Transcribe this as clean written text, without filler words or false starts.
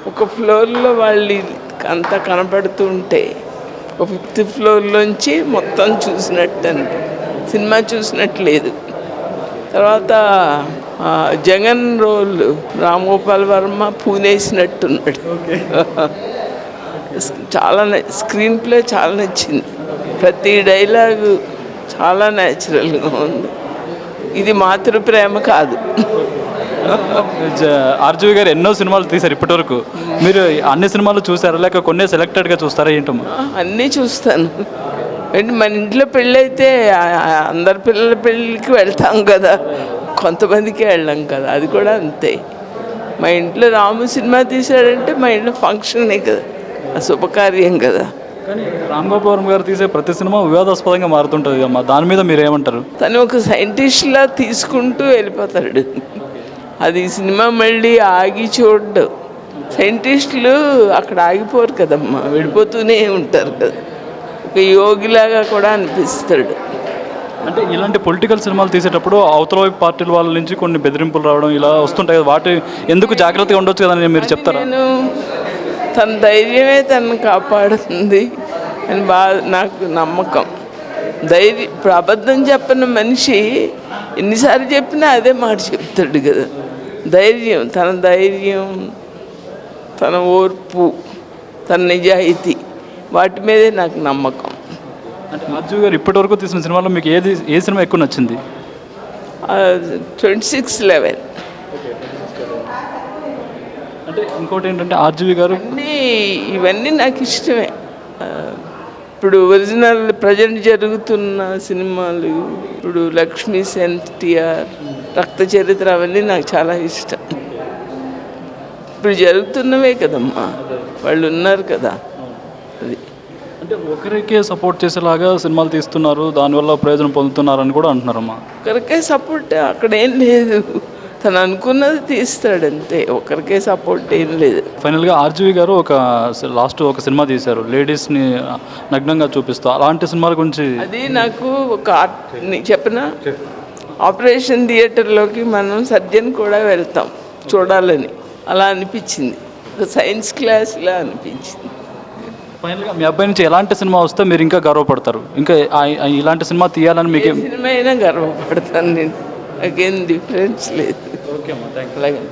ఒక ఫ్లోర్లో వాళ్ళు అంతా కనపడుతూ ఉంటే ఒక 5th ఫ్లోర్లోంచి మొత్తం చూసినట్టు సినిమా చూసినట్టు లేదు. తర్వాత జగన్ రోల్ రామ్ గోపాల్ వర్మ పూనేసినట్టున్నాడు. చాలా స్క్రీన్ ప్లే చాలా నచ్చింది. ప్రతి డైలాగు చాలా న్యాచురల్గా ఉంది. ఇది మాతృ ప్రేమ కాదు. ఆర్జీవి గారు ఎన్నో సినిమాలు తీశారు ఇప్పటివరకు. మీరు అన్ని సినిమాలు చూసారా లేక కొన్ని సెలెక్టెడ్గా చూస్తారా ఏంటమ్మా? అన్నీ చూస్తాను. అంటే మన ఇంట్లో పెళ్ళి అయితే అందరి పిల్లల పెళ్ళికి వెళ్తాం కదా, కొంతమందికి వెళ్ళాం కదా. అది కూడా అంతే. మా ఇంట్లో రాము సినిమా తీశాడంటే మా ఇంట్లో ఫంక్షనే కదా, శుభకార్యం కదా. కానీ రామ్ గోపాల్ వర్మ గారు తీసే ప్రతి సినిమా వివాదాస్పదంగా మారుతుంటుంది అమ్మా, దాని మీద మీరు ఏమంటారు? తను ఒక సైంటిస్ట్లా తీసుకుంటూ వెళ్ళిపోతాడు. అది సినిమా మళ్ళీ ఆగి చూడ్డు. సైంటిస్టులు అక్కడ ఆగిపోరు కదమ్మా, వెళ్ళిపోతూనే ఉంటారు కదా. ఒక యోగిలాగా కూడా అనిపిస్తాడు. అంటే ఇలాంటి పొలిటికల్ సినిమాలు తీసేటప్పుడు అవతల వైపు పార్టీల వాళ్ళ నుంచి కొన్ని బెదిరింపులు రావడం ఇలా వస్తుంటాయి కదా, వాటి ఎందుకు జాగ్రత్తగా ఉండొచ్చు కదని మీరు చెప్తారా? నేను తన ధైర్యమే తనను కాపాడుతుంది అని నాకు నమ్మకం. ధైర్యం ఇప్పుడు అబద్ధం చెప్పిన మనిషి ఎన్నిసార్లు చెప్పినా అదే మాట చెప్తాడు కదా. ధైర్యం, తన ఓర్పు, తన నిజాయితీ, వాటి మీదే నాకు నమ్మకం. అంటే ఆర్జీవి గారు ఇప్పటివరకు తీసిన సినిమాలో మీకు ఏ సినిమా ఎక్కువ నచ్చింది? 26/11. అంటే ఇంకోటి ఏంటంటే ఆర్జీవి గారు ఇవన్నీ నాకు ఇష్టమే. ఇప్పుడు ఒరిజినల్ ప్రజెంట్ జరుగుతున్న సినిమాలు, ఇప్పుడు లక్ష్మీ ఎన్టీఆర్, రక్త చరిత్ర, అవన్నీ నాకు చాలా ఇష్టం. ఇప్పుడు జరుగుతున్నవే కదమ్మా, వాళ్ళు ఉన్నారు కదా. అది అంటే ఒకరికే సపోర్ట్ చేసేలాగా సినిమాలు తీస్తున్నారు, దానివల్ల ప్రయోజనం పొందుతున్నారని కూడా అంటున్నారమ్మా. ఒకరికే సపోర్ట్ అక్కడ ఏం లేదు, తను అనుకున్నది తీస్తాడంతే. ఒకరికే సపోర్ట్ ఏం లేదు. ఫైనల్గా ఆర్జీవి గారు లాస్ట్ ఒక సినిమా తీశారు, లేడీస్ని నగ్నంగా చూపిస్తూ. అలాంటి సినిమాల గురించి అది నాకు ఒక చెప్పిన ఆపరేషన్ థియేటర్లోకి మనం సర్జన్ కూడా వెళ్తాం చూడాలని, అలా అనిపించింది. ఒక సైన్స్ క్లాస్లా అనిపించింది. ఫైనల్గా మీ అబ్బాయి నుంచి ఎలాంటి సినిమా వస్తే మీరు ఇంకా గర్వపడతారు? ఇంకా ఇలాంటి సినిమా తీయాలని మీకు సినిమా అయినా గర్వపడతాను నేను. నాకేం డిఫరెన్స్ లేదు. ఓకే అమ్మా, థ్యాంక్ యూ. అలాగే.